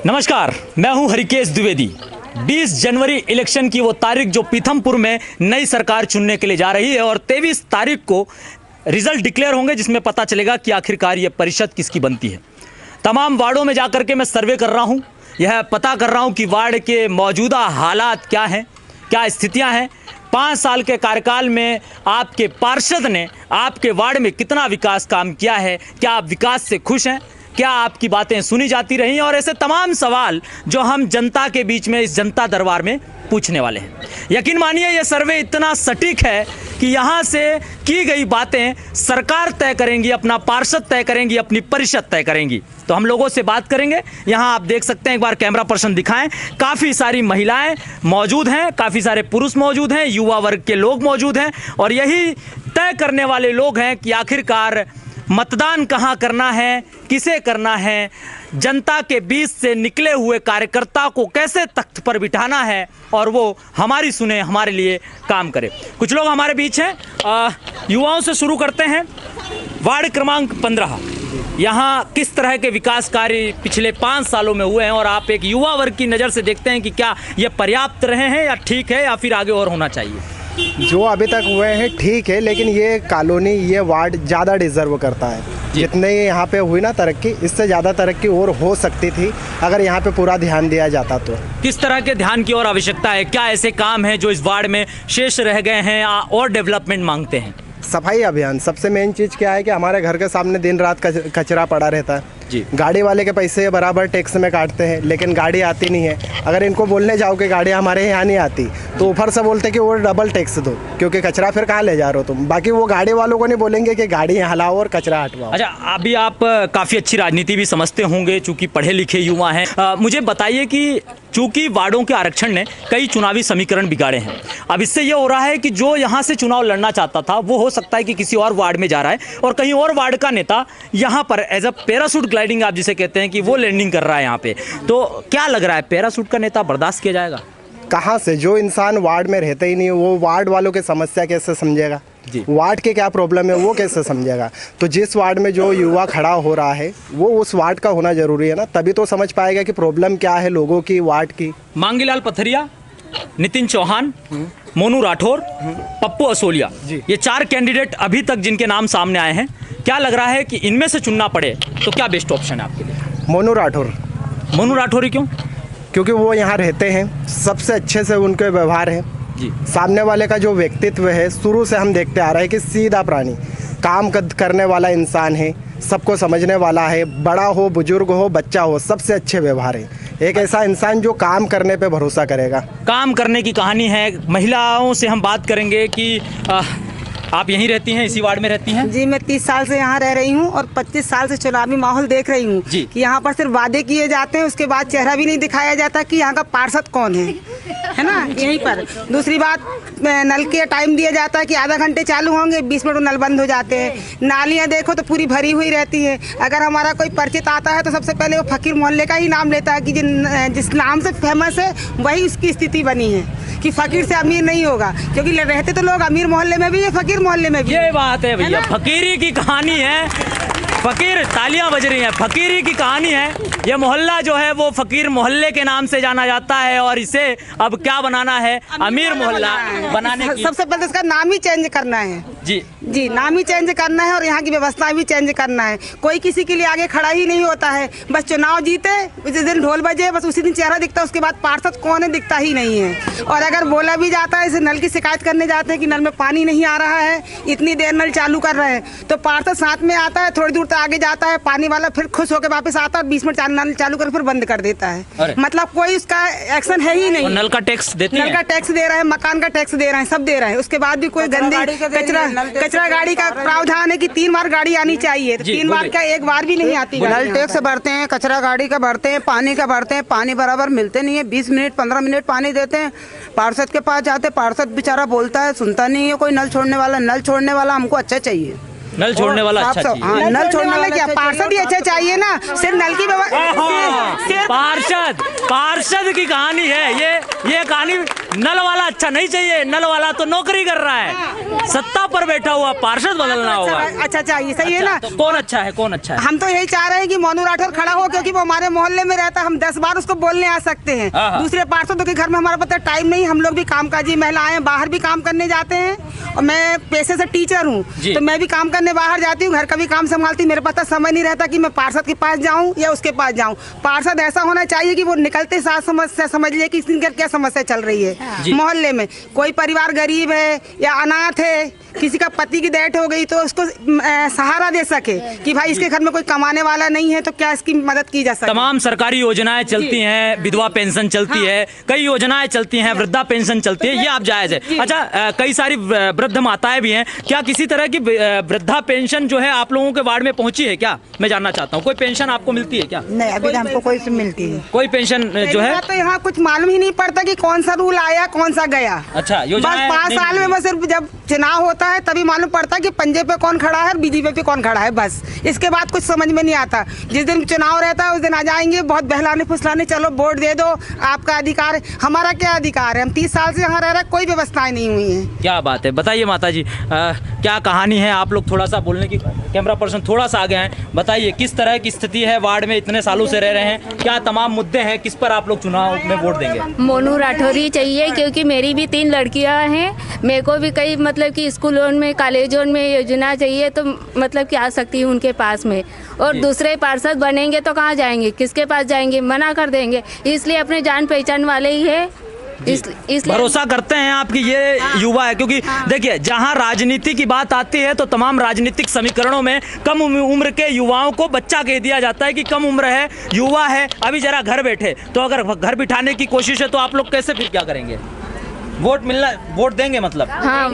नमस्कार, मैं हूं हरिकेश द्विवेदी। 20 जनवरी इलेक्शन की वो तारीख जो पीथमपुर में नई सरकार चुनने के लिए जा रही है और 23 तारीख को रिजल्ट डिक्लेयर होंगे जिसमें पता चलेगा कि आखिरकार ये परिषद किसकी बनती है। तमाम वार्डों में जाकर के मैं सर्वे कर रहा हूं, यह पता कर रहा हूं कि वार्ड के मौजूदा हालात क्या हैं, क्या स्थितियां हैं। 5 साल के कार्यकाल में आपके पार्षद ने आपके वार्ड में कितना विकास काम किया है, क्या आप विकास से खुश हैं, क्या आपकी बातें सुनी जाती रही, और ऐसे तमाम सवाल जो हम जनता के बीच में इस जनता दरबार में पूछने वाले हैं। यकीन मानिए यह सर्वे इतना सटीक है कि यहाँ से की गई बातें सरकार तय करेंगी, अपना पार्षद तय करेंगी, अपनी परिषद तय करेंगी। तो हम लोगों से बात करेंगे। यहाँ आप देख सकते हैं, एक बार कैमरा पर्सन दिखाएं, काफ़ी सारी महिलाएं मौजूद हैं, काफ़ी सारे पुरुष मौजूद हैं, युवा वर्ग के लोग मौजूद हैं, और यही तय करने वाले लोग हैं कि आखिरकार मतदान कहाँ करना है, किसे करना है, जनता के बीच से निकले हुए कार्यकर्ता को कैसे तख्त पर बिठाना है और वो हमारी सुने, हमारे लिए काम करे। कुछ लोग हमारे बीच हैं, युवाओं से शुरू करते हैं। वार्ड क्रमांक 15, यहाँ किस तरह के विकास कार्य पिछले 5 सालों में हुए हैं और आप एक युवा वर्ग की नज़र से देखते हैं कि क्या ये पर्याप्त रहे हैं या ठीक है या फिर आगे और होना चाहिए? जो अभी तक हुए हैं ठीक है, लेकिन ये कॉलोनी, ये वार्ड ज़्यादा डिज़र्व करता है। जितने यहाँ पे हुई ना तरक्की, इससे ज़्यादा तरक्की और हो सकती थी अगर यहाँ पे पूरा ध्यान दिया जाता तो। किस तरह के ध्यान की और आवश्यकता है? क्या ऐसे काम हैं जो इस वार्ड में शेष रह गए हैं और डेवलपमेंट मांगते हैं? सफाई अभियान सबसे मेन चीज़ क्या है कि हमारे घर के सामने दिन रात कचरा पड़ा रहता है जी। गाड़ी वाले के पैसे बराबर टैक्स में काटते हैं, लेकिन गाड़ी आती नहीं है। अगर इनको बोलने जाओ कि गाड़ी हमारे यहाँ नहीं आती तो ऊपर से बोलते कि वो डबल टैक्स दो, क्योंकि कचरा फिर कहाँ ले जा रहे हो तुम। बाकी वो गाड़ी वालों को नहीं बोलेंगे कि गाड़ी हलाओ और कचरा हटवाओ। अच्छा, अभी आप काफ़ी अच्छी राजनीति भी समझते होंगे चूँकि पढ़े लिखे युवा हैं। मुझे बताइए कि चूँकि वार्डों के आरक्षण ने कई चुनावी समीकरण बिगाड़े हैं, अब इससे ये हो रहा है कि जो यहाँ से चुनाव लड़ना चाहता था वो हो सकता है कि किसी और वार्ड में जा रहा है और कहीं और वार्ड का नेता यहाँ पर एज अ पैराशूट ग्लाइडिंग आप जिसे कहते हैं कि वो लैंडिंग कर रहा है यहाँ पे। तो क्या लग रहा है, पैराशूट का नेता बर्दाश्त किया जाएगा? कहाँ से? जो इंसान वार्ड में रहता ही नहीं वो वार्ड वालों की समस्या कैसे समझेगा? वार्ड के क्या प्रॉब्लम है वो कैसे समझेगा? तो जिस वार्ड में जो युवा खड़ा हो रहा है वो उस वार्ड का होना जरूरी है ना, तभी तो समझ पाएगा कि प्रॉब्लम क्या है लोगों की, वार्ड की। मांगीलाल पथरिया, नितिन चौहान, मोनू राठौर, पप्पू असोलिया, ये 4 कैंडिडेट अभी तक जिनके नाम सामने आए हैं, क्या लग रहा है कि इनमें से चुनना पड़े तो क्या बेस्ट ऑप्शन है आपके लिए? मोनू राठौर। मोनू राठौर ही क्यों? क्योंकि वो यहाँ रहते हैं, सबसे अच्छे से उनके व्यवहार है जी। सामने वाले का जो व्यक्तित्व है शुरू से हम देखते आ रहे हैं कि सीधा प्राणी, काम करने वाला इंसान है, सबको समझने वाला है, बड़ा हो बुजुर्ग हो बच्चा हो, सबसे अच्छे व्यवहार है। एक ऐसा इंसान जो काम करने पे भरोसा करेगा। काम करने की कहानी है। महिलाओं से हम बात करेंगे कि आप यहीं रहती हैं, इसी वार्ड में रहती हैं? जी, मैं 30 साल से यहाँ रह रही हूँ और 25 साल से चुनावी माहौल देख रही हूँ कि यहाँ पर सिर्फ वादे किए जाते हैं, उसके बाद चेहरा भी नहीं दिखाया जाता कि यहाँ का पार्षद कौन है ना। यहीं पर दूसरी बात, नल के टाइम दिया जाता है कि आधा घंटे चालू होंगे, 20 मिनट में नल बंद हो जाते हैं। नालियाँ देखो तो पूरी भरी हुई रहती है। अगर हमारा कोई परिचित आता है तो सबसे पहले वो फकीर मोहल्ले का ही नाम लेता है कि जिस नाम से फेमस है वही उसकी स्थिति बनी है कि फकीर से अमीर नहीं होगा, क्योंकि रहते तो लोग अमीर मोहल्ले में भी है, फकीर मोहल्ले में भी। ये बात है भैया, फकीरी की कहानी है। फकीर, तालियां बज रही हैं, फकीरी की कहानी है। ये मोहल्ला जो है वो फकीर मोहल्ले के नाम से जाना जाता है और इसे अब क्या बनाना है, अमीर मोहल्ला बनाने की। सबसे पहले इसका नाम ही चेंज करना है जी, नाम ही चेंज करना है और यहाँ की व्यवस्था भी चेंज करना है। कोई किसी के लिए आगे खड़ा ही नहीं होता है, बस चुनाव जीते जिस दिन ढोल बजे बस उसी दिन चेहरा दिखता है, उसके बाद पार्षद कौन है दिखता ही नहीं है। और अगर बोला भी जाता है, इसे नल की शिकायत करने जाते हैं कि नल में पानी नहीं आ रहा है, इतनी देर नल चालू कर रहे हैं, तो पार्षद साथ में आता है, थोड़ी दूर तक आगे जाता है, पानी वाला फिर खुश होकर वापस आता है, 20 मिनट नल चालू कर फिर बंद कर देता है। मतलब कोई उसका एक्शन है ही नहीं। नल का टैक्स देते हैं, नल का टैक्स दे रहे हैं, मकान का टैक्स दे रहे हैं, सब दे रहे हैं, उसके बाद भी कोई गंदी कचरा गाड़ी का प्रावधान है कि 3 बार गाड़ी आनी चाहिए, 3 बार क्या 1 बार भी नहीं आती। नल टैक्स भरते हैं, कचरा गाड़ी का भरते हैं, पानी का भरते हैं, पानी बराबर मिलते नहीं है, 20 मिनट 15 मिनट पानी देते हैं, पार्षद के पास जाते, पार्षद बेचारा बोलता है, सुनता नहीं है कोई। नल छोड़ने वाला हमको अच्छा चाहिए। नल छोड़ने वाला अच्छा चाहिए। हाँ, नल छोड़ने वाला क्या पार्षद ही अच्छा चाहिए ना, सिर्फ नल की पार्षद की कहानी है ये कहानी। नल वाला अच्छा नहीं चाहिए, नल वाला तो नौकरी कर रहा है, सत्ता पर बैठा हुआ, पार्षद बदलना होगा। अच्छा चाहिए, सही है ना। तो कौन अच्छा है, कौन अच्छा है? हम तो यही चाह रहे हैं कि मोनू राठौर खड़ा हो, क्योंकि वो हमारे मोहल्ले में रहता है, हम 10 बार उसको बोलने आ सकते हैं। दूसरे पार्षदों के घर में हमारा पता टाइम नहीं, हम लोग भी कामकाजी महिलाएं हैं, बाहर भी काम करने जाते हैं, और मैं पेशे से टीचर हूँ, तो मैं भी काम करने बाहर जाती हूँ, घर का भी काम संभालती हूँ। मेरे पास तो समय नहीं रहता कि मैं पार्षद के पास जाऊँ या उसके पास जाऊँ। पार्षद ऐसा होना चाहिए कि वो निकलते साथ समस्या समझ ले कि इनकी क्या समस्या चल रही है मोहल्ले में। कोई परिवार गरीब है या अनाथ है, किसी का पति की डेथ हो गई, तो उसको सहारा दे सके कि भाई इसके घर में कोई कमाने वाला नहीं है, तो क्या इसकी मदद की जा सके। तमाम सरकारी योजनाएं चलती हैं, विधवा पेंशन चलती है, कई योजनाएं चलती हैं, वृद्धा पेंशन चलती है, ये आप जायज है। अच्छा, कई सारी वृद्ध माताएं भी हैं, क्या किसी तरह की वृद्धा पेंशन जो है आप लोगों के वार्ड में पहुंची है क्या? मैं जानना चाहता हूँ, कोई पेंशन आपको मिलती है क्या? नहीं, अभी हमको कोई मिलती है, कोई पेंशन जो है तो यहाँ कुछ मालूम ही नहीं पड़ता कि कौन सा रूल आया, कौन सा गया। अच्छा, बस 5 साल में बस सिर्फ जब चुनाव होता है तभी मालूम पड़ता है कि पंजे पे कौन खड़ा है और बीजेपी पे कौन खड़ा है, बस। इसके बाद कुछ समझ में नहीं आता। जिस दिन चुनाव रहता है उस दिन आ जाएंगे बहुत बहलाने फुसलाने, चलो वोट दे दो, आपका अधिकार है। हमारा क्या अधिकार है? हम 30 साल से यहाँ रह रहे, कोई व्यवस्थाएं नहीं हुई है। क्या बात है, बताइए माता जी, क्या कहानी है? आप लोग थोड़ा सा बोलने की, कैमरा पर्सन थोड़ा सा आगे हैं, बताइए किस तरह की स्थिति है वार्ड में, इतने सालों से रह रहे हैं, क्या तमाम मुद्दे हैं, किस पर आप लोग चुनाव में वोट देंगे? मोनू राठौर ही चाहिए, क्योंकि मेरी भी 3 लड़कियां हैं, मेरे को भी कई मतलब कि स्कूलों में कॉलेजों में योजना चाहिए, तो मतलब कि आ सकती हूँ उनके पास में। और दूसरे पार्षद बनेंगे तो कहाँ जाएंगे, किसके पास जाएंगे, मना कर देंगे, इसलिए अपने जान पहचान वाले ही है, इसलिए भरोसा करते हैं आपकी ये युवा है। क्योंकि देखिए, जहां राजनीति की बात आती है तो तमाम राजनीतिक समीकरणों में कम उम्र के युवाओं को बच्चा कह दिया जाता है कि कम उम्र है, युवा है, अभी जरा घर बैठे। तो अगर घर बिठाने की कोशिश है तो आप लोग कैसे फिर क्या करेंगे? वोट देंगे मतलब? हाँ,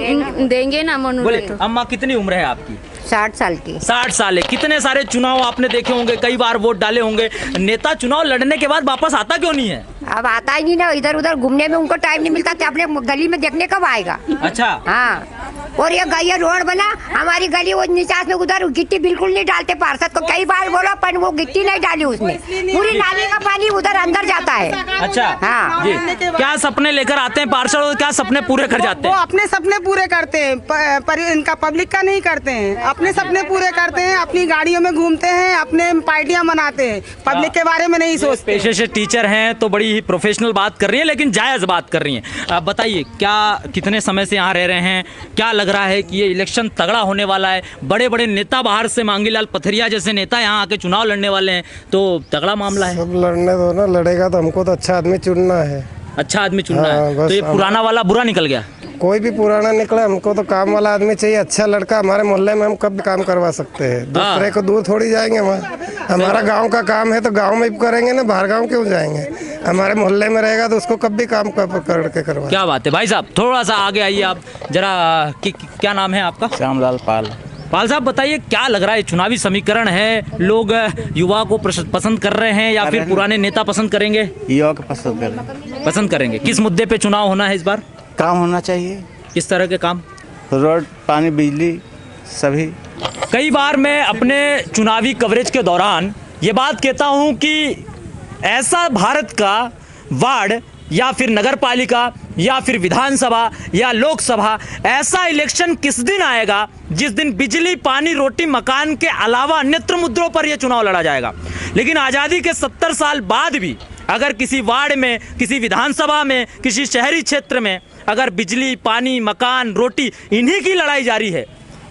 देंगे ना मोनू। बोले अम्मा, कितनी उम्र है आपकी? 60 साल की। 60 साल है। कितने सारे चुनाव आपने देखे होंगे, कई बार वोट डाले होंगे। नेता चुनाव लड़ने के बाद वापस आता क्यों नहीं है? अब आता ही नहीं ना, इधर उधर घूमने में उनको टाइम नहीं मिलता, तो अपने गली में देखने कब आएगा? अच्छा, हाँ। और ये रोड बना हमारी गली, वो निचास में उधर गिट्टी बिल्कुल नहीं डालते पार्षद को, कई बार बोला पर वो गिट्टी नहीं डाली उसने, पूरी नाली का पानी उधर अंदर जाता है। अच्छा, हाँ जी। क्या सपने लेकर आते हैं पार्षद और क्या सपने पूरे कर जाते वो हैं? अपने सपने पूरे करते हैं, पर इनका पब्लिक का नहीं करते हैं। अपने सपने पूरे करते हैं, अपनी गाड़ियों में घूमते हैं, अपने पार्टियां मनाते हैं, पब्लिक के बारे में नहीं सोचते। पेशे से टीचर हैं तो बड़ी ही प्रोफेशनल बात कर रही हैं, लेकिन जायज़ बात कर रही हैं। आप बताइए, क्या कितने समय से यहाँ रह रहे हैं, क्या लग रहा है कि ये इलेक्शन तगड़ा होने वाला है? बड़े बड़े नेता बाहर से, मांगीलाल पथरिया जैसे नेता यहाँ आके चुनाव लड़ने वाले हैं, तो तगड़ा मामला है। सब लड़ने दो ना, लड़ेगा तो हमको तो अच्छा आदमी चुनना है। अच्छा आदमी चुनना हाँ, है, बस तो ये पुराना वाला बुरा निकल गया? कोई भी पुराना निकले, हमको तो काम वाला आदमी चाहिए, अच्छा लड़का। हमारे मोहल्ले में हम कब भी काम करवा सकते हैं, दूसरे को दूर थोड़ी जाएंगे। हमारा गांव का काम है तो गांव में भी करेंगे ना, बाहर गांव क्यों जाएंगे? हमारे मोहल्ले में रहेगा तो उसको कब भी काम करके करवा। क्या बात है भाई साहब, थोड़ा सा आगे आइए आप जरा। क्या नाम है आपका? श्यामलाल पाल। पाल साहब, बताइए क्या लग रहा है, चुनावी समीकरण है, लोग युवा को पसंद कर रहे हैं या फिर पुराने नेता पसंद करेंगे? युवा को पसंद करेंगे। किस मुद्दे पे चुनाव होना है इस बार? काम होना चाहिए। किस तरह के काम? रोड, पानी, बिजली, सभी। कई बार मैं अपने चुनावी कवरेज के दौरान ये बात कहता हूं कि ऐसा भारत का वार्ड या फिर नगर पालिका या फिर विधानसभा या लोकसभा, ऐसा इलेक्शन किस दिन आएगा जिस दिन बिजली, पानी, रोटी, मकान के अलावा अन्यत्र मुद्दों पर यह चुनाव लड़ा जाएगा। लेकिन आज़ादी के 70 साल बाद भी अगर किसी वार्ड में, किसी विधानसभा में, किसी शहरी क्षेत्र में अगर बिजली, पानी, मकान, रोटी, इन्हीं की लड़ाई जारी है,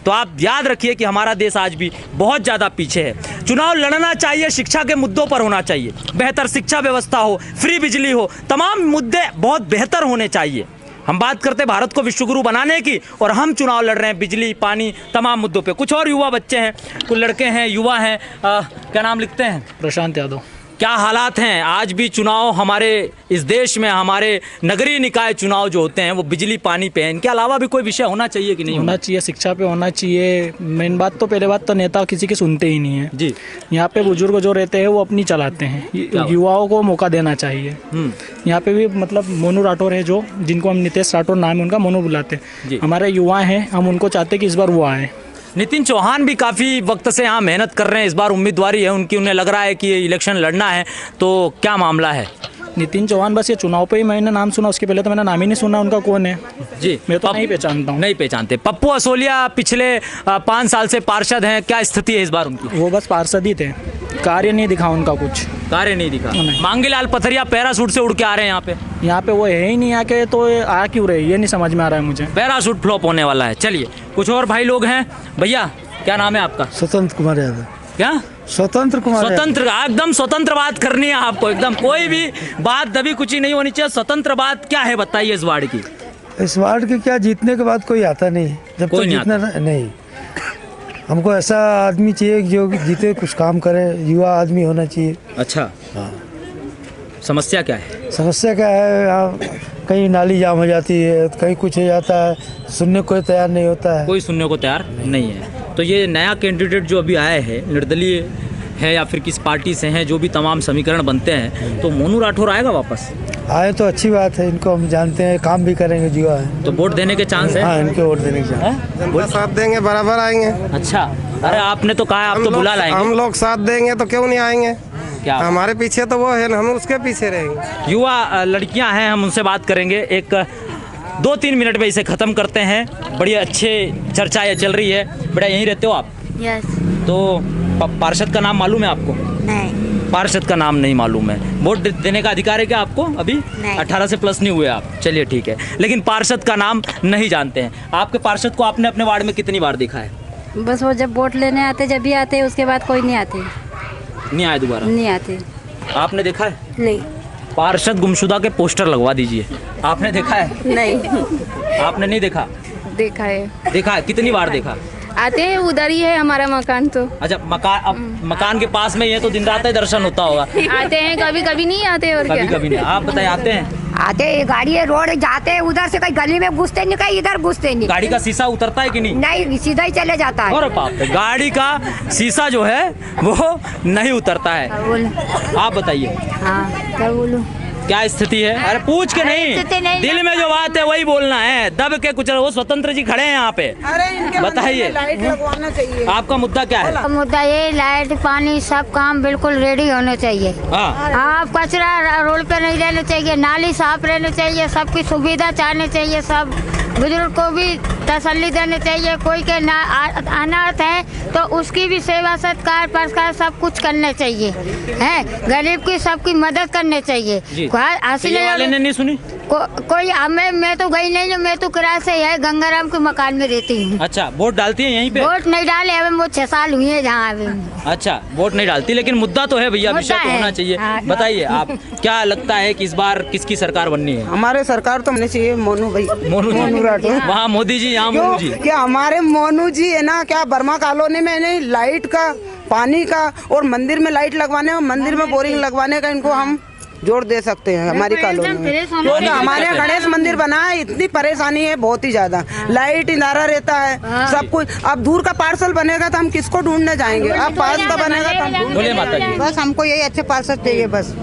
तो आप याद रखिए कि हमारा देश आज भी बहुत ज़्यादा पीछे है। चुनाव लड़ना चाहिए, शिक्षा के मुद्दों पर होना चाहिए, बेहतर शिक्षा व्यवस्था हो, फ्री बिजली हो, तमाम मुद्दे बहुत बेहतर होने चाहिए। हम बात करते हैं भारत को विश्वगुरु बनाने की, और हम चुनाव लड़ रहे हैं बिजली, पानी, तमाम मुद्दों पे। कुछ और युवा बच्चे हैं, कुछ लड़के हैं, युवा हैं, क्या नाम लिखते हैं? प्रशांत यादव। क्या हालात हैं आज भी? चुनाव हमारे इस देश में, हमारे नगरीय निकाय चुनाव जो होते हैं वो बिजली, पानी पे हैं, इनके अलावा भी कोई विषय होना चाहिए कि नहीं होना चाहिए? शिक्षा पे होना चाहिए। मेन बात तो, पहले बात तो नेता किसी की सुनते ही नहीं है जी। यहाँ पे बुजुर्ग जो रहते हैं वो अपनी चलाते हैं, युवाओं को मौका देना चाहिए। यहाँ पे भी मतलब मोनू राठौर है, जो जिनको हम नितेश राठौर नाम है उनका, मोनू बुलाते हैं, हमारे युवा हैं, हम उनको चाहते कि इस बार वो आए। नितिन चौहान भी काफ़ी वक्त से यहाँ मेहनत कर रहे हैं, इस बार उम्मीदवारी है उनकी, उन्हें लग रहा है कि ये इलेक्शन लड़ना है, तो क्या मामला है? नितिन चौहान बस ये चुनाव पे ही मैंने नाम सुना, उसके पहले तो मैंने नाम ही नहीं सुना उनका कौन है। जी, मैं तो नहीं पहचानता हूँ। नहीं पहचानते। पप्पू असोलिया पिछले 5 साल से पार्षद हैं, क्या स्थिति है इस बार उनकी? वो बस पार्षद ही थे, कार्य नहीं दिखा उनका कुछ। कार्य नहीं दिखा। नहीं। मांगीलाल पथरिया पैराशूट से उड़ के आ रहे हैं यहाँ पे। यहाँ पे वो है ही नहीं, आके तो ये आ क्यों रहे ये नहीं समझ में आ रहा है मुझे। पैराशूट फ्लॉप होने वाला है। चलिए कुछ और भाई लोग हैं। भैया क्या नाम है आपका? स्वतंत्र कुमार यादव। क्या? स्वतंत्र कुमार यादव। स्वतंत्र, एकदम स्वतंत्र बात करनी है आपको, एकदम कोई भी बात दबी कुची नहीं होनी चाहिए। स्वतंत्र बात क्या है बताइए इस वार्ड की। इस वार्ड के क्या, जीतने के बाद कोई आता नहीं, जब कोई तक नहीं जीतना नहीं। हमको ऐसा आदमी चाहिए जो जीते, कुछ काम करे, युवा आदमी होना चाहिए। अच्छा, समस्या क्या है? समस्या क्या है, यहाँ कहीं नाली जाम हो जाती है, कहीं कुछ हो जाता है, सुनने को तैयार नहीं होता है। कोई सुनने को तैयार नहीं है। तो ये नया कैंडिडेट जो अभी आया है, निर्दलीय है या फिर किस पार्टी से हैं, जो भी तमाम समीकरण बनते हैं, तो मोनू राठौर आएगा वापस? आए तो अच्छी बात है, इनको हम जानते हैं, काम भी करेंगे, युवा है तो वोट देने के चांस है? हाँ, इनके वोट देने के चांस। जनता साथ देंगे, बराबर आएंगे। अच्छा, अरे आपने तो कहा आप तो बुला लाएंगे। हम लोग साथ देंगे तो क्यों नहीं आएंगे? क्या हमारे पीछे तो वो है, हम उसके पीछे रहेंगे। युवा लड़कियां हैं, हम उनसे बात करेंगे। एक 2-3 मिनट में इसे ख़त्म करते हैं। बड़ी अच्छे चर्चा ये चल रही है। बेटा यहीं रहते हो आप? यस। तो पार्षद का नाम मालूम है आपको? नहीं। पार्षद का नाम नहीं मालूम है। वोट देने का अधिकार है क्या आपको? अभी नहीं। 18 से प्लस नहीं हुए आप। चलिए ठीक है, लेकिन पार्षद का नाम नहीं जानते हैं। आपके पार्षद को आपने अपने वार्ड में कितनी बार देखा है? बस वो जब वोट लेने आते, जब भी आते, उसके बाद कोई नहीं आते। नहीं आए दोबारा? नहीं आते। आपने देखा है? नहीं। पार्षद गुमशुदा के पोस्टर लगवा दीजिए। आपने देखा है? नहीं। आपने नहीं देखा? देखा है। देखा है, कितनी बार देखा? आते हैं, उधर ही है हमारा मकान तो। अच्छा, मकान, अब मकान के पास में ये तो दिन रात ही दर्शन होता होगा। आते हैं, कभी कभी नहीं आते और कभी क्या। कभी नहीं। आप बताइए, आते हैं? आते ये गाड़ी है, रोड जाते हैं, उधर से कहीं गली में घुसते नहीं, कहीं इधर घुसते नहीं। गाड़ी का शीशा उतरता है कि नहीं? नहीं, सीधा ही चले जाता है। और बाप रे, गाड़ी का शीशा जो है वो नहीं उतरता है। आप बताइए हाँ, क्या बोलूं? क्या स्थिति है? अरे पूछ के स्थिति नहीं, नहीं दिल में जो बात है वही बोलना है, दब के कुछ। वो स्वतंत्र जी खड़े हैं यहाँ पे, अरे इनके बताइए लाइट लगवाना चाहिए। आपका मुद्दा क्या है? मुद्दा ये, लाइट पानी सब काम बिल्कुल रेडी होने चाहिए। हाँ, आप कचरा रोड पे नहीं रहना चाहिए, नाली साफ रहनी चाहिए, सबकी सुविधा चाहनी चाहिए, सब बुजुर्ग को भी तसल्ली देनी चाहिए। कोई के अनाथ है तो उसकी भी सेवा सत्कार परस्कार सब कुछ करने चाहिए, है गरीब की सबकी मदद करनी चाहिए। ये वाले ने नहीं सुनी? कोई मैं तो गई नहीं हूँ, मैं तो किराए से है गंगाराम के मकान में रहती हूँ। अच्छा, वोट डालती है यहीं पे? वोट नहीं डाले, अभी वो 6 साल हुए हैं जहाँ अभी। अच्छा, वोट नहीं डालती, लेकिन मुद्दा तो है भैया, विषय तो होना चाहिए। हाँ। बताइए आप, क्या लगता है कि इस बार किसकी सरकार बननी है? हमारे सरकार तो होनी चाहिए मोनू भाई, मोनू राठौर। वहाँ मोदी जी, यहाँ मोनू जी। क्या हमारे मोनू जी है ना, क्या बर्मा कॉलोनी में नहीं लाइट का, पानी का और मंदिर में लाइट लगवाने और मंदिर में बोरिंग लगवाने का इनको हम जोड़ दे सकते हैं हमारी कॉलोनी में। क्योंकि हमारे यहाँ गणेश मंदिर बना है, इतनी परेशानी है बहुत ही ज्यादा। लाइट इंदारा रहता है, सब कुछ। अब दूर का पार्सल बनेगा तो हम किसको ढूंढने जाएंगे? अब पास का बनेगा तो हम बोले माता जी। बस हमको यही अच्छे पार्सल चाहिए बस।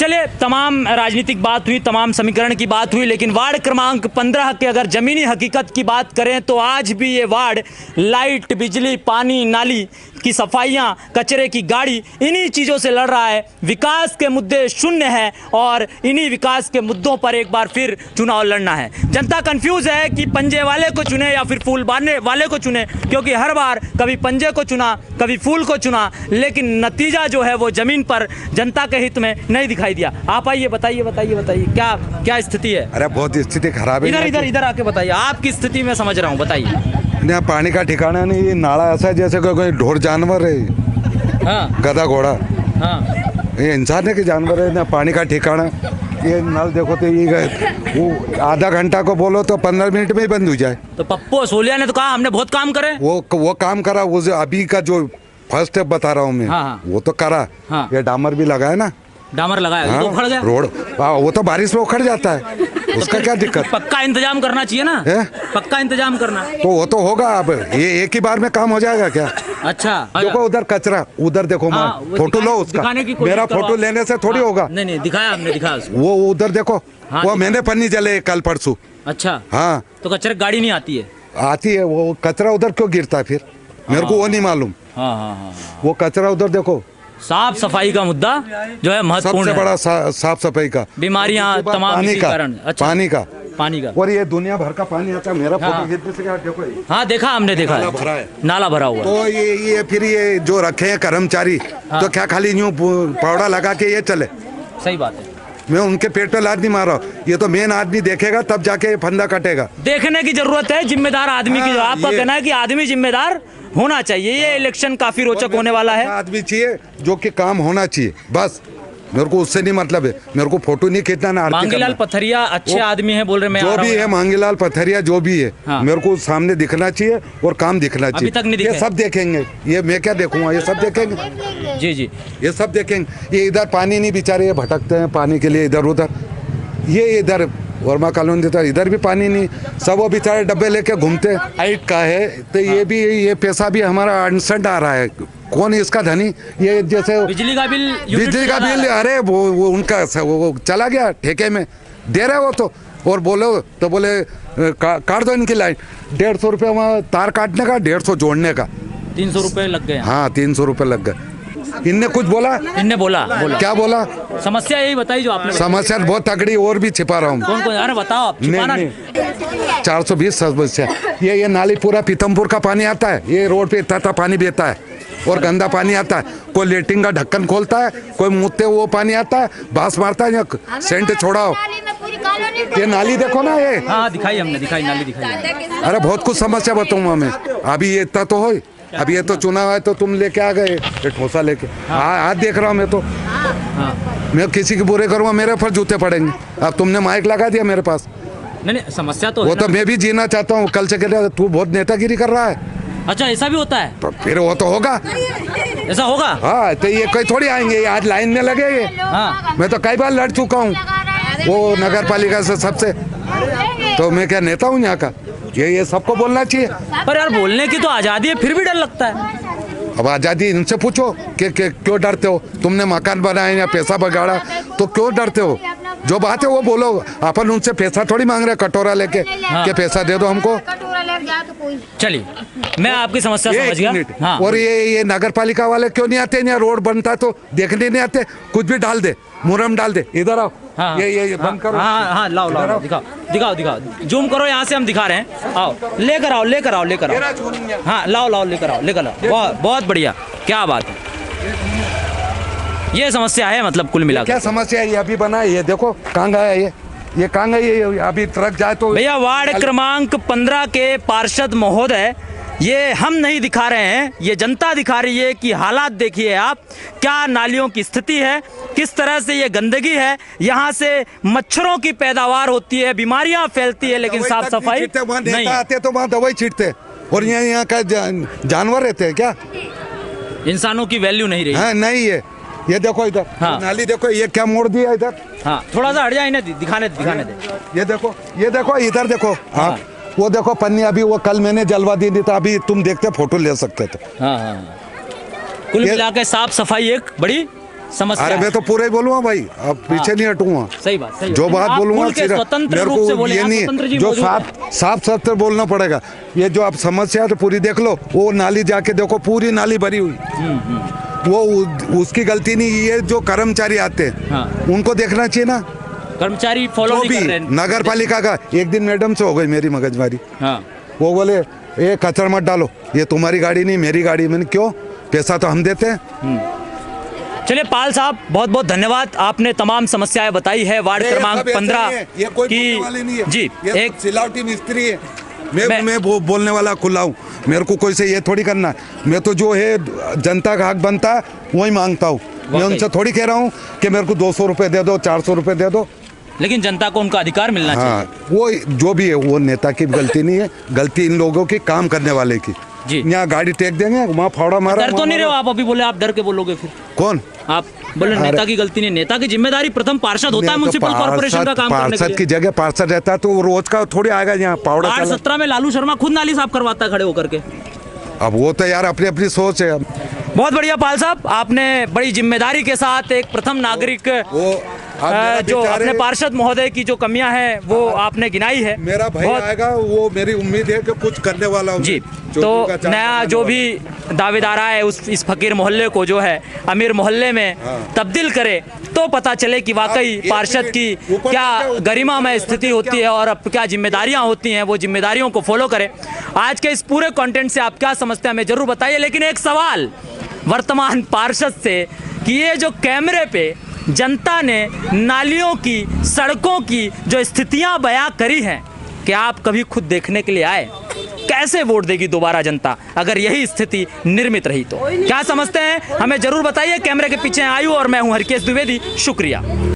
चलिए, तमाम राजनीतिक बात हुई, तमाम समीकरण की बात हुई, लेकिन वार्ड क्रमांक 15 के अगर जमीनी हकीकत की बात करें तो आज भी ये वार्ड लाइट, बिजली, पानी, नाली की सफाइयां, कचरे की गाड़ी, इन्हीं चीज़ों से लड़ रहा है। विकास के मुद्दे शून्य है और इन्हीं विकास के मुद्दों पर एक बार फिर चुनाव लड़ना है। जनता कंफ्यूज है कि पंजे वाले को चुने या फिर फूल बांधने वाले को चुने, क्योंकि हर बार कभी पंजे को चुना, कभी फूल को चुना, लेकिन नतीजा जो है वो जमीन पर जनता के हित में नहीं दिखाई दिया। आप आइए, बताइए क्या क्या स्थिति है? अरे बहुत स्थिति खराब है। इधर आके बताइए, आपकी स्थिति में समझ रहा हूँ, बताइए। यहाँ पानी का ठिकाना नहीं, ये नाला ऐसा है जैसे कोई ढोर जानवर है। हाँ, गधा घोड़ा। हाँ, ये इंसान है कि जानवर है? ना पानी का ठिकाना। ये नल देखो तो ये वो आधा घंटा को बोलो तो 15 मिनट में ही बंद हो जाए। तो पप्पू असोलिया ने तो कहा हमने बहुत काम करे। वो काम करा, वो जो अभी का जो फर्स्ट स्टेप बता रहा हूँ मैं। हाँ। वो तो करा। हाँ। ये डामर भी लगा है ना, डामर लगाया तो उखड़ गया रोड। वो तो बारिश में उखड़ जाता है, उसका क्या दिक्कत? पक्का इंतजाम करना चाहिए ना। पक्का इंतजाम करना तो वो तो होगा। अब ये एक ही बार में काम हो जाएगा क्या? अच्छा, देखो उधर कचरा, उधर देखो। हाँ, फोटो लो उसका, मेरा फोटो लेने से थोड़ी होगा। नहीं दिखाया आपने, दिखाया उसको। वो उधर देखो। हाँ, वो मैंने पन्नी जले कल परसों। अच्छा, हाँ, तो कचरे गाड़ी नहीं आती है? आती है। वो कचरा उधर क्यों गिरता है फिर? मेरे को वो नहीं मालूम। हाँ। वो कचरा उधर देखो। साफ सफाई का मुद्दा जो है महत्वपूर्ण सबसे है। बड़ा साफ सफाई का, बीमारियां उसके बाद तमाम पानी इसी का, कारण। अच्छा। पानी का और ये दुनिया भर का पानी आता है। मेरा फोटो खींचने से क्या देखो ये। हाँ देखा, हमने देखा नाला भरा है। नाला भरा हुआ है। तो ये फिर ये जो रखे हैं कर्मचारी, तो क्या खाली यूं पावड़ा लगा के ये चले? सही बात है। मैं उनके पेट पे लात नहीं मार रहा हूँ, ये तो मेन आदमी देखेगा तब जाके ये फंदा कटेगा। देखने की जरूरत है जिम्मेदार आदमी की। जो आपका कहना है कि आदमी जिम्मेदार होना चाहिए। ये इलेक्शन काफी रोचक होने वाला है। आदमी चाहिए जो कि काम होना चाहिए, बस। मेरे को उससे नहीं मतलब है, मेरे को फोटो नहीं खींचना ना। मांगीलाल पथरिया अच्छे आदमी है बोल रहे, मैं जो भी है मांगीलाल पथरिया जो भी है, हाँ। मेरे को सामने दिखना चाहिए और काम दिखना चाहिए। अभी तक नहीं ये दिखे। सब देखेंगे, ये मैं क्या देखूंगा, ये सब देखेंगे। जी ये सब देखेंगे। ये इधर पानी नहीं, बेचारे ये भटकते हैं पानी के लिए इधर उधर। ये इधर वर्मा कॉलोनी देता, इधर भी पानी नहीं, सब वो बेचारे डब्बे लेके घूमते। हाइट का है तो ये भी, ये पैसा भी हमारा अनसंट आ रहा है। कौन इसका धनी? ये जैसे बिजली का बिल, अरे वो उनका वो चला गया ठेके में, दे रहे वो तो। और बोलो तो बोले काट दो इनकी लाइन। 150 रुपये वहाँ तार काटने का, 150 जोड़ने का। 300 रुपए लग गए। हाँ 300 रुपये लग गए। इनने कुछ बोला? इनने बोला क्या बोला? समस्या यही बताई जो आपने। समस्या बहुत तगड़ी, और भी छिपा रहा हूँ। कौन? अरे बताओ आप, छिपाना नहीं। 420 समस्या। ये नाली पूरा पीतमपुर का पानी आता है, ये रोड पे इतना पानी बहता है और गंदा पानी आता है। कोई लेटिंग का ढक्कन खोलता है, कोई मुँहते वो पानी आता है, बांस मारता है, सेंट छोड़ाओ। ये नाली देखो ना ये। हाँ दिखाई, हमने दिखाई, नाली दिखाई। अरे बहुत कुछ समस्या बताऊंगा मैं। अभी ये इतना तो हो, अभी ये तो चुनाव है तो तुम लेके आ गए ये ठोसा लेके। आज देख रहा हूँ मैं तो। मैं किसी के बुरे करूँगा, मेरे ऊपर जूते पड़ेंगे। अब तुमने माइक लगा दिया मेरे पास। नहीं समस्या तो वो तो मैं भी जीना चाहता हूँ। कल से कह रहा तू बहुत नेतागिरी कर रहा है। अच्छा ऐसा भी होता है? तो फिर वो तो होगा, ऐसा होगा। हाँ तो ये कोई थोड़ी आएंगे, आज लाइन में लगे ये। मैं तो कई बार लड़ चुका हूँ वो नगर पालिका से सबसे। तो मैं क्या नेता हूँ यहाँ का? ये सबको बोलना चाहिए। पर यार बोलने की तो आजादी है, फिर भी डर लगता है। अब आजादी इनसे पूछो कि क्यों डरते हो? तुमने मकान बनाए या पैसा बगाड़ा तो क्यों डरते हो? जो बात है वो बोलो। अपन उनसे पैसा थोड़ी मांग रहे कटोरा लेके कि पैसा दे दो हमको। चलिए मैं आपकी समस्या समझ गया। हाँ। और ये नगर पालिका वाले क्यों नहीं आते? यहाँ रोड बनता है तो देखने नहीं आते? कुछ भी डाल दे, मुरम डाल दे। इधर आओ। हाँ, ये बंद करो। हाँ लाओ दिखाओ जूम करो, यहाँ से हम दिखा रहे हैं। आओ लेकर आओ। हाँ लाओ लेकर आओ। बहुत बढ़िया, क्या बात है। ये समस्या है मतलब कुल मिलाकर। क्या समस्या है? ये अभी बना है, ये देखो कहाँ गया ये कहाँ गई? ये अभी ट्रक जाए तो। भैया वार्ड क्रमांक 15 के पार्षद महोदय, ये हम नहीं दिखा रहे हैं, ये जनता दिखा रही है कि हालात देखिए आप, क्या नालियों की स्थिति है, किस तरह से ये गंदगी है, यहाँ से मच्छरों की पैदावार होती है, बीमारियां फैलती है, लेकिन साफ सफाई नहीं। आते तो वहाँ दवाई छींटते और यहाँ का जानवर रहते हैं क्या? इंसानों की वैल्यू नहीं रही। हाँ नहीं है। ये देखो इधर। हाँ। नाली देखो, ये क्या मोड़ दिया इधर। हाँ थोड़ा सा हट जाए, इन्हें दिखाने दे। ये देखो इधर देखो। हाँ वो देखो पन्नी, अभी वो कल मैंने जलवा दी थी, अभी तुम देखते फोटो ले सकते थे। हाँ। कुल मिला के साफ सफाई एक बड़ी समस्या। अरे मैं तो पूरा ही बोलूँगा भाई, अब पीछे नहीं हटूंगा। सही बात। जो बात बोलूंगा स्वतंत्र रूप से बोले, ये नहीं जो साफ सत्य बोलना पड़ेगा। ये जो आप समस्या तो पूरी देख लो, वो नाली जाके देखो, पूरी नाली भरी हुई। वो उसकी गलती नहीं, ये जो कर्मचारी आते हैं। हाँ। उनको देखना चाहिए ना। कर्मचारी फॉलो नहीं कर रहे हैं। नगर पालिका का एक दिन मैडम से हो गई मेरी मगजमारी। हाँ। वो बोले ये कचरा मत डालो, ये तुम्हारी गाड़ी नहीं मेरी गाड़ी। मैंने क्यों? पैसा तो हम देते हैं। चलिए पाल साहब बहुत बहुत धन्यवाद, आपने तमाम समस्याएं बताई है वार्ड क्रमांक 15 की। जी एक सिलावटी मिस्त्री है, मैं बोलने वाला खुला हूँ। मेरे को कोई से ये थोड़ी करना है। मैं तो जो है जनता का हक बनता है वही मांगता हूँ। मैं उनसे थोड़ी कह रहा हूँ कि मेरे को 200 रुपये दे दो, 400 रुपये दे दो। लेकिन जनता को उनका अधिकार मिलना चाहिए। वो जो भी है वो नेता की गलती नहीं है, गलती इन लोगों की काम करने वाले की। यहाँ गाड़ी टेक देंगे, वहाँ फावड़ा मारा। डर तो नहीं रहे आप? अभी बोले आप डर के बोलोगे फिर। कौन? आप बोले नेता की गलती नहीं, नेता की जिम्मेदारी प्रथम पार्षद होता है म्युनिसिपल कॉर्पोरेशन का काम करने के लिए। पार्षद की जगह पार्षद रहता है तो वो रोज का थोड़ी आएगा यहाँ पावड़ा। 8-17 में लालू शर्मा खुद नाली साफ करवाता है खड़े होकर के। अब वो तो यार अपनी अपनी सोच है। बहुत बढ़िया पाल साहब, आपने बड़ी जिम्मेदारी के साथ एक प्रथम नागरिक मेरा जो विचार अपने है- पार्षद महोदय की जो कमियां हैं वो आपने गिनाई है। मेरा भाई आएगा, वो मेरी उम्मीद है कि कुछ करने वाला हूँ। जी, चोटी तो का चांद नया बनाने जो वाला। भी दावेदार है इस फकीर मोहल्ले को जो है अमीर मोहल्ले में तब्दील करे तो पता चले कि वाकई एक पार्षद मिनट, की ऊपर क्या नीचे, गरिमामय स्थिति होती है और अब क्या जिम्मेदारियां होती हैं, वो जिम्मेदारियों को फॉलो करें। आज के इस पूरे कंटेंट से आप क्या समझते हैं हमें जरूर बताइए। लेकिन एक सवाल वर्तमान पार्षद से कि ये जो कैमरे पे जनता ने नालियों की, सड़कों की जो स्थितियां बयां करी हैं, क्या आप कभी खुद देखने के लिए आए? कैसे वोट देगी दोबारा जनता अगर यही स्थिति निर्मित रही तो? क्या समझते हैं हमें जरूर बताइए। कैमरे के पीछे आयु और मैं हूं हरकेश द्विवेदी, शुक्रिया।